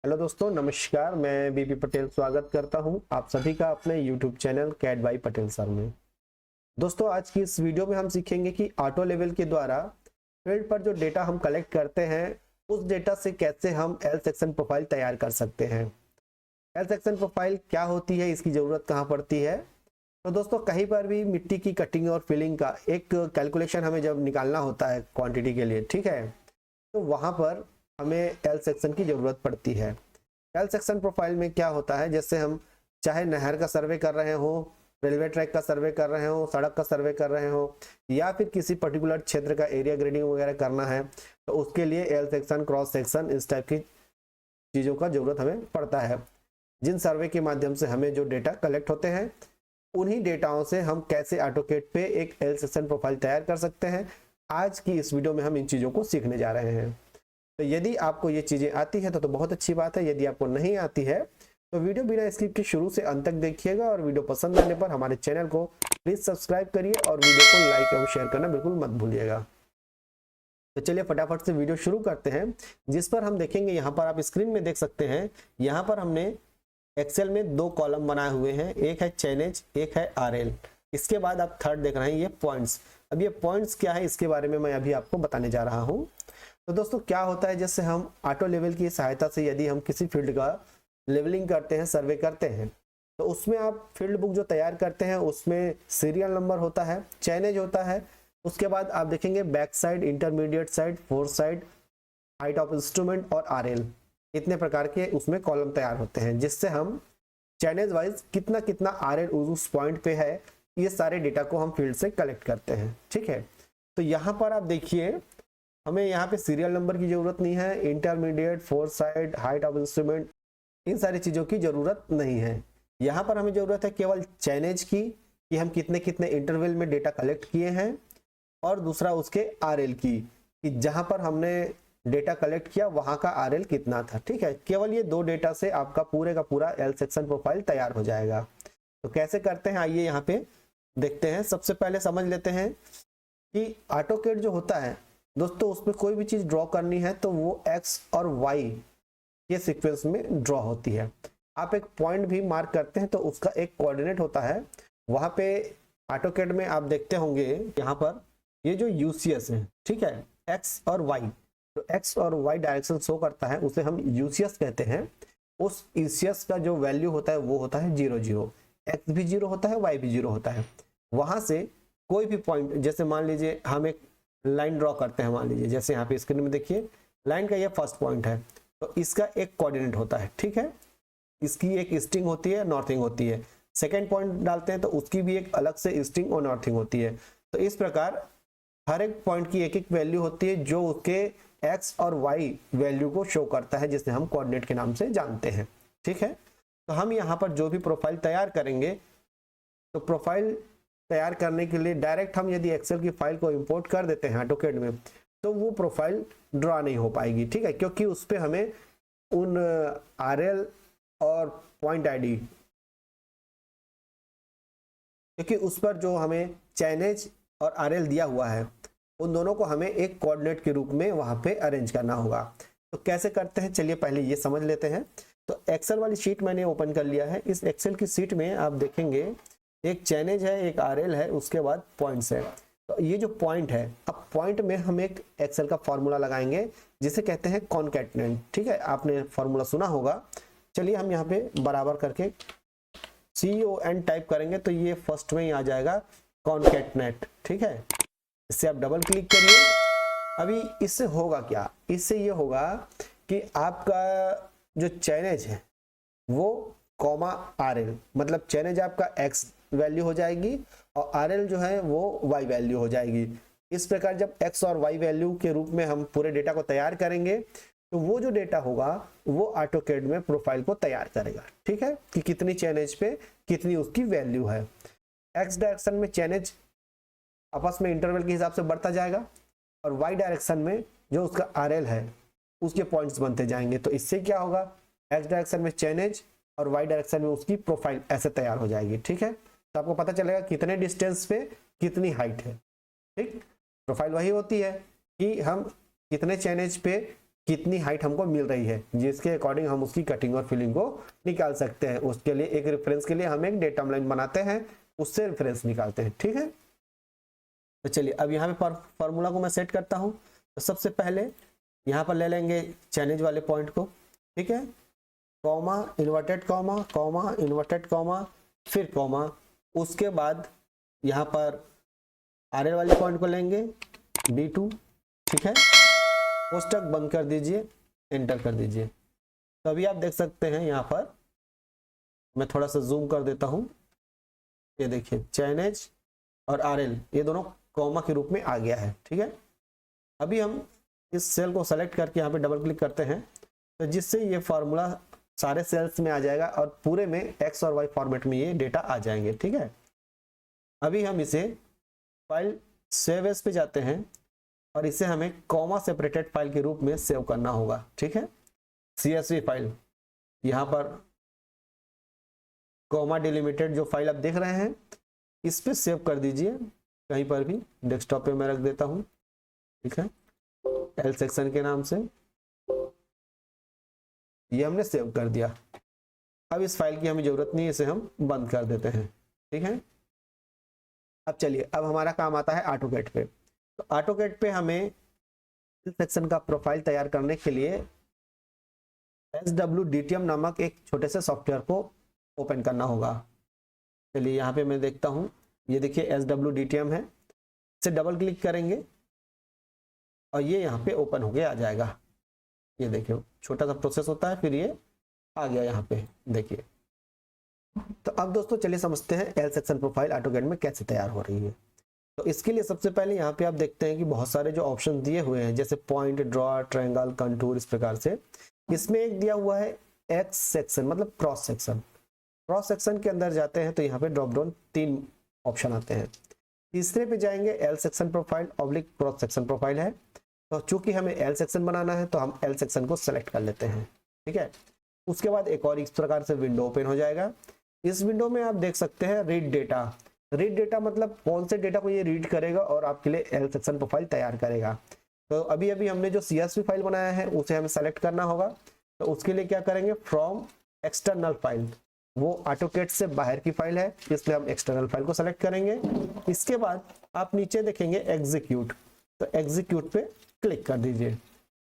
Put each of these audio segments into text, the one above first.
Hello दोस्तों, नमस्कार। मैं बीपी पटेल स्वागत करता हूं आप सभी का अपने YouTube channel cat by Patel sir में। दोस्तों, आज की इस वीडियो में हम सीखेंगे कि ऑटो लेवल के द्वारा फील्ड पर जो डेटा हम कलेक्ट करते हैं उस डेटा से कैसे हम एल सेक्शन प्रोफाइल तैयार कर सकते हैं। एल सेक्शन प्रोफाइल क्या होती है, इसकी ज़रूरत कहाँ पड़ती है। तो दोस्तों, कहीं पर भी मिट्टी की कटिंग और फिलिंग का एक कैलकुलेशन हमें जब निकालना होता है क्वांटिटी के लिए, ठीक है, तो वहाँ पर हमें एल सेक्शन की ज़रूरत पड़ती है। एल सेक्शन प्रोफाइल में क्या होता है, जैसे हम चाहे नहर का सर्वे कर रहे हो, रेलवे ट्रैक का सर्वे कर रहे हो, सड़क का सर्वे कर रहे हो, या फिर किसी पर्टिकुलर क्षेत्र का एरिया ग्रेडिंग वगैरह करना है, तो उसके लिए एल सेक्शन, क्रॉस सेक्शन, इस टाइप की चीज़ों का जरूरत हमें पड़ता है। जिन सर्वे के माध्यम से हमें जो डेटा कलेक्ट होते हैं उन्हीं डेटाओं से हम कैसे ऑटोकेड पे एक एल सेक्शन प्रोफाइल तैयार कर सकते हैं, आज की इस वीडियो में हम इन चीज़ों को सीखने जा रहे हैं। तो यदि आपको ये चीज़ें आती है तो बहुत अच्छी बात है। यदि आपको नहीं आती है तो वीडियो बिना स्किप के शुरू से अंत तक देखिएगा, और वीडियो पसंद आने पर हमारे चैनल को प्लीज़ सब्सक्राइब करिए और वीडियो को लाइक और शेयर करना बिल्कुल मत भूलिएगा। तो चलिए फटाफट से वीडियो शुरू करते हैं, जिस पर हम देखेंगे, यहाँ पर आप स्क्रीन में देख सकते हैं, यहाँ पर हमने एक्सेल में दो कॉलम बनाए हुए हैं, एक है चैनेज, एक है आरएल। इसके बाद आप थर्ड देख रहे हैं ये पॉइंट्स। अब ये पॉइंट्स क्या है इसके बारे में मैं अभी आपको बताने जा रहा हूँ। तो दोस्तों, क्या होता है, जैसे हम ऑटो लेवल की सहायता से यदि हम किसी फील्ड का लेवलिंग करते हैं, सर्वे करते हैं, तो उसमें आप फील्ड बुक जो तैयार करते हैं उसमें सीरियल नंबर होता है, चैनेज होता है, उसके बाद आप देखेंगे back side, intermediate side, four side, height of instrument और आरएल, इतने प्रकार के उसमें कॉलम तैयार होते हैं, जिससे हम चैनेज वाइज कितना कितना आरएल उस पॉइंट पे है, ये सारे डेटा को हम फील्ड से कलेक्ट करते हैं। ठीक है, तो यहाँ पर आप देखिए, हमें यहाँ पे सीरियल नंबर की जरूरत नहीं है, intermediate, four side, height of instrument, इन सारी चीज़ों की जरूरत नहीं है। यहाँ पर हमें जरूरत है केवल चैनेज की, कि हम कितने कितने इंटरवल में डेटा कलेक्ट किए हैं, और दूसरा उसके आरएल की, कि जहाँ पर हमने डेटा कलेक्ट किया वहाँ का आरएल कितना था। ठीक है, केवल ये दो डेटा से आपका पूरे का पूरा एल सेक्शन प्रोफाइल तैयार हो जाएगा। तो कैसे करते हैं, आइए यहाँ पे देखते हैं। सबसे पहले समझ लेते हैं कि ऑटोकैड जो होता है दोस्तों, उसमें कोई भी चीज ड्रॉ करनी है तो वो एक्स और वाई के सीक्वेंस में ड्रॉ होती है। आप एक पॉइंट भी मार्क करते हैं तो उसका एक कोऑर्डिनेट होता है। वहां पे ऑटोकैड में आप देखते होंगे, यहाँ पर ये जो यूसीएस है, ठीक है, एक्स और वाई, तो एक्स और वाई डायरेक्शन शो करता है, उसे हम यूसीएस कहते हैं। उस यूसीएस का जो वैल्यू होता है वो होता है 0 0। एक्स भी 0 होता है, वाई भी 0 होता है। वहां से कोई भी पॉइंट, जैसे मान लीजिए हम एक लाइन ड्रॉ करते हैं, मान लीजिए जैसे यहाँ पे स्क्रीन में देखिए, लाइन का ये फर्स्ट पॉइंट है, तो इसका एक कोऑर्डिनेट होता है। ठीक है, इसकी एक ईस्टिंग होती है, नॉर्थिंग होती है। सेकंड पॉइंट डालते हैं तो उसकी भी एक अलग से ईस्टिंग और नॉर्थिंग होती है। तो इस प्रकार हर एक पॉइंट की एक एक वैल्यू होती है जो उसके एक्स और वाई वैल्यू को शो करता है, जिसे हम कोऑर्डिनेट के नाम से जानते हैं। ठीक है, तो हम यहाँ पर जो भी प्रोफाइल तैयार करेंगे, तो प्रोफाइल तैयार करने के लिए डायरेक्ट हम यदि एक्सेल की फाइल को इंपोर्ट कर देते हैं ऑटोकैड में, तो वो प्रोफाइल ड्रॉ नहीं हो पाएगी। ठीक है, क्योंकि उस पर हमें उन आरएल और पॉइंट आईडी, क्योंकि उस पर जो हमें चैनेज और आरएल दिया हुआ है, उन दोनों को हमें एक कोऑर्डिनेट के रूप में वहां पे अरेंज करना होगा। तो कैसे करते हैं, चलिए पहले ये समझ लेते हैं। तो एक्सेल वाली शीट मैंने ओपन कर लिया है। इस एक्सेल की शीट में आप देखेंगे एक चैनेज है, एक आरएल है, उसके बाद पॉइंट्स है। तो ये जो पॉइंट है, अब पॉइंट में हम एक एक्सेल का फॉर्मूला लगाएंगे जिसे कहते हैं कॉनकैटनेट। ठीक है, आपने फॉर्मूला सुना होगा। चलिए हम यहाँ पे बराबर करके CON टाइप करेंगे तो ये फर्स्ट में ही आ जाएगा, कॉनकैटनेट। ठीक है, इससे आप डबल क्लिक करिए। अभी इससे होगा क्या, इससे ये होगा कि आपका जो चैनेज है वो कॉमा आरएल, मतलब चैनेज आपका एक्स वैल्यू हो जाएगी और आरएल जो है वो वाई वैल्यू हो जाएगी। इस प्रकार जब एक्स और वाई वैल्यू के रूप में हम पूरे डेटा को तैयार करेंगे, तो वो जो डेटा होगा वो ऑटोकैड में प्रोफाइल को तैयार करेगा। ठीक है, कि कितनी चैनेज पे कितनी उसकी वैल्यू है। एक्स डायरेक्शन में चैनेज आपस में इंटरवल के हिसाब से बढ़ता जाएगा, और वाई डायरेक्शन में जो उसका आरएल है उसके पॉइंट्स बनते जाएंगे। तो इससे क्या होगा, एक्स डायरेक्शन में चैनेज और वाई डायरेक्शन में उसकी प्रोफाइल ऐसे तैयार हो जाएगी। ठीक है, तो आपको पता चलेगा कितने डिस्टेंस पे कितनी हाइट है। ठीक, प्रोफाइल वही होती है कि हम कितने चैनेज पे कितनी हाइट हमको मिल रही है, जिसके अकॉर्डिंग हम उसकी कटिंग और फिलिंग को निकाल सकते हैं। उसके लिए एक रेफरेंस के लिए हम एक डेटा लाइन बनाते हैं, उससे रेफरेंस निकालते हैं। ठीक है, तो चलिए अब यहाँ पे फार्मूला को मैं सेट करता हूँ। तो सबसे पहले यहाँ पर ले लेंगे चैनेज वाले पॉइंट को, ठीक है, comma inverted comma comma inverted comma फिर कॉमा, उसके बाद यहाँ पर आर वाले पॉइंट को लेंगे B2, ठीक है, कोष्टक बंद कर दीजिए, एंटर कर दीजिए। तो अभी आप देख सकते हैं यहाँ पर, मैं थोड़ा सा जूम कर देता हूँ, ये देखिए चैनेज और RL ये दोनों कॉमा के रूप में आ गया है। ठीक है, अभी हम इस सेल को सेलेक्ट करके यहाँ पे डबल क्लिक करते हैं, तो जिससे ये फार्मूला सारे सेल्स में आ जाएगा और पूरे में एक्स और वाई फॉर्मेट में ये डेटा आ जाएंगे। ठीक है, अभी हम इसे फाइल सेव एज पे जाते हैं और इसे हमें कॉमा सेपरेटेड फाइल के रूप में सेव करना होगा। ठीक है, CSV फाइल, यहाँ पर कॉमा डिलिमिटेड जो फाइल आप देख रहे हैं इस पे सेव कर दीजिए, कहीं पर भी डेस्कटॉप पे मैं रख देता हूँ। ठीक है, एल सेक्शन के नाम से ये हमने सेव कर दिया। अब इस फाइल की हमें जरूरत नहीं है, इसे हम बंद कर देते हैं। ठीक है, अब चलिए अब हमारा काम आता है ऑटोकैड पे। तो ऑटोकैड पे हमें सेक्शन का प्रोफाइल तैयार करने के लिए SWDTM नामक एक छोटे से सॉफ्टवेयर को ओपन करना होगा। चलिए यहाँ पे मैं देखता हूँ, ये देखिए SWDTM है, इसे डबल क्लिक करेंगे और ये यहाँ पे ओपन होके आ जाएगा। ये देखिए छोटा सा प्रोसेस होता है, फिर ये आ गया यहाँ पे, देखिए। तो अब दोस्तों चलिए समझते हैं एल सेक्शन प्रोफाइल ऑटोकैड में कैसे तैयार हो रही है। तो इसके लिए सबसे पहले यहाँ पे आप देखते हैं कि बहुत सारे जो ऑप्शन दिए हुए हैं, जैसे पॉइंट, ड्रॉ, ट्रायंगल, कंटूर, इस प्रकार से। इसमें एक दिया हुआ है एक्स सेक्शन, मतलब क्रॉस सेक्शन। क्रॉस सेक्शन के अंदर जाते हैं तो यहाँ पे ड्रॉप डाउन 3 ऑप्शन आते हैं। तीसरे पे जाएंगे L section profile oblique cross section profile है। तो चूंकि हमें एल सेक्शन बनाना है तो हम एल सेक्शन को सेलेक्ट कर लेते हैं। ठीक है, उसके बाद एक और इस प्रकार से विंडो ओपन हो जाएगा। इस विंडो में आप देख सकते हैं रीड डेटा। रीड डेटा मतलब कौन से डेटा को ये रीड करेगा और आपके लिए एल सेक्शन प्रोफाइल तैयार करेगा। तो अभी अभी हमने जो CSV फाइल बनाया है उसे हमें सेलेक्ट करना होगा। तो उसके लिए क्या करेंगे, फ्रॉम एक्सटर्नल फाइल, वो ऑटोकैड से बाहर की फाइल है, इसलिए हम एक्सटर्नल फाइल को सेलेक्ट करेंगे। इसके बाद आप नीचे देखेंगे एग्जीक्यूट, तो एग्जीक्यूट पे क्लिक कर दीजिए।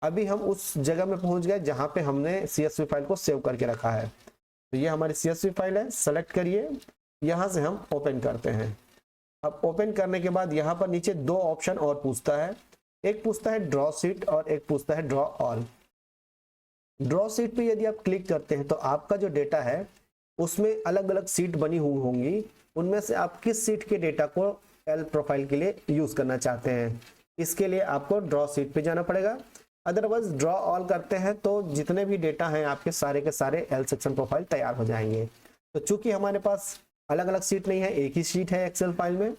अभी हम उस जगह में पहुंच गए जहां पे हमने CSV फाइल को सेव करके रखा है। तो ये हमारी CSV फाइल है, सेलेक्ट करिए, यहां से हम ओपन करते हैं। अब ओपन करने के बाद यहाँ पर नीचे 2 ऑप्शन और पूछता है, एक पूछता है ड्रॉ सीट और एक पूछता है ड्रॉ ऑल। ड्रॉ सीट पे यदि आप क्लिक करते हैं तो आपका जो डेटा है उसमें अलग अलग सीट बनी हुई होंगी, उनमें से आप किस सीट के डेटा को एल प्रोफाइल के लिए यूज करना चाहते हैं, इसके लिए आपको ड्रॉ सीट पे जाना पड़ेगा। अदरवाइज ड्रॉ ऑल करते हैं तो जितने भी डेटा हैं आपके सारे के सारे एल सेक्शन प्रोफाइल तैयार हो जाएंगे। तो चूंकि हमारे पास अलग अलग सीट नहीं है, एक ही सीट है एक्सेल फाइल में,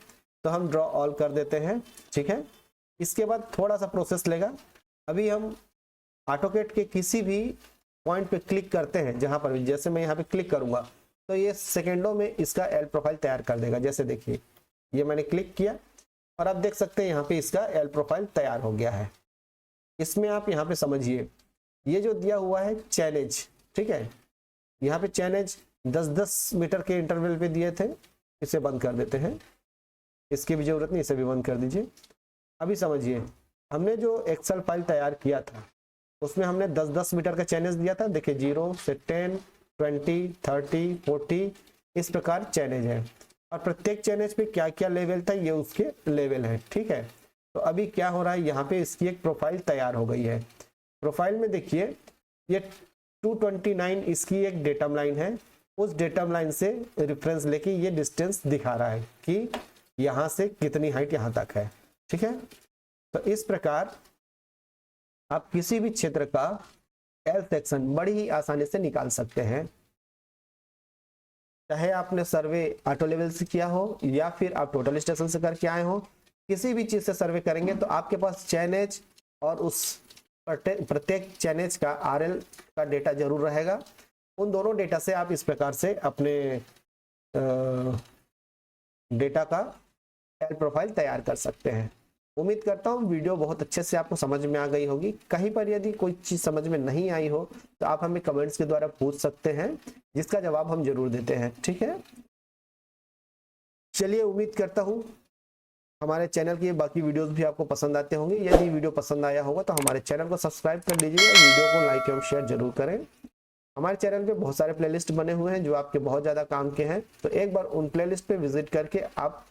तो हम ड्रॉ ऑल कर देते हैं। ठीक है, इसके बाद थोड़ा सा प्रोसेस लेगा। अभी हम ऑटोकैड के किसी भी पॉइंट पे क्लिक करते हैं, जहां पर जैसे मैं यहाँ पे क्लिक करूंगा तो ये सेकेंडों में इसका एल प्रोफाइल तैयार कर देगा। जैसे देखिए ये मैंने क्लिक किया और आप देख सकते हैं यहाँ पे इसका एल प्रोफाइल तैयार हो गया है। इसमें आप यहाँ पे समझिए, ये जो दिया हुआ है चैनेज, ठीक है, यहाँ पे चैनेज 10-10 मीटर के इंटरवल पे दिए थे, इसे बंद कर देते हैं, इसकी भी जरूरत नहीं, इसे भी बंद कर दीजिए। अभी समझिए, हमने जो एक्सेल फाइल तैयार किया था उसमें हमने 10-10 मीटर का चैनेज दिया था। देखिए 0 से 10, 20, 30, 40 इस प्रकार चैनेज है, और प्रत्येक चैनेज पे क्या क्या लेवल था ये उसके लेवल है। ठीक है, तो अभी क्या हो रहा है, यहाँ पे इसकी एक प्रोफाइल तैयार हो गई है। प्रोफाइल में देखिए ये 229 इसकी एक डेटम लाइन है, उस डेटम लाइन से रेफरेंस लेके ये डिस्टेंस दिखा रहा है कि यहाँ से कितनी हाइट यहाँ तक है। ठीक है, तो इस प्रकार आप किसी भी क्षेत्र का एल सेक्शन बड़ी ही आसानी से निकाल सकते हैं, चाहे आपने सर्वे ऑटो लेवल से किया हो या फिर आप टोटल स्टेशन से करके आए हो। किसी भी चीज से सर्वे करेंगे तो आपके पास चैनेज और उस प्रत्येक चैनेज का RL का डेटा जरूर रहेगा। उन दोनों डेटा से आप इस प्रकार से अपने डेटा का एल प्रोफाइल तैयार कर सकते हैं। उम्मीद करता हूँ वीडियो बहुत अच्छे से आपको समझ में आ गई होगी। कहीं पर यदि कोई चीज समझ में नहीं आई हो तो आप हमें कमेंट्स के द्वारा पूछ सकते हैं, जिसका जवाब हम जरूर देते हैं। ठीक है, चलिए उम्मीद करता हूँ हमारे चैनल की बाकी वीडियोस भी आपको पसंद आते होंगे। यदि वीडियो पसंद आया होगा तो हमारे चैनल को सब्सक्राइब कर लीजिएगा, वीडियो को लाइक एवं शेयर जरूर करें। हमारे चैनल पे बहुत सारे प्लेलिस्ट बने हुए हैं जो आपके बहुत ज़्यादा काम के हैं, तो एक बार उन प्लेलिस्ट पे विजिट करके आप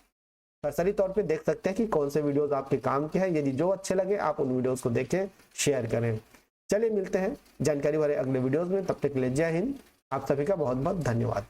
सरसरी तौर पे देख सकते हैं कि कौन से वीडियोस आपके काम के हैं। यदि जो अच्छे लगे आप उन वीडियोस को देखें, शेयर करें। चलिए मिलते हैं जानकारी वाले अगले वीडियोस में, तब तक के लिए जय हिंद। आप सभी का बहुत बहुत धन्यवाद।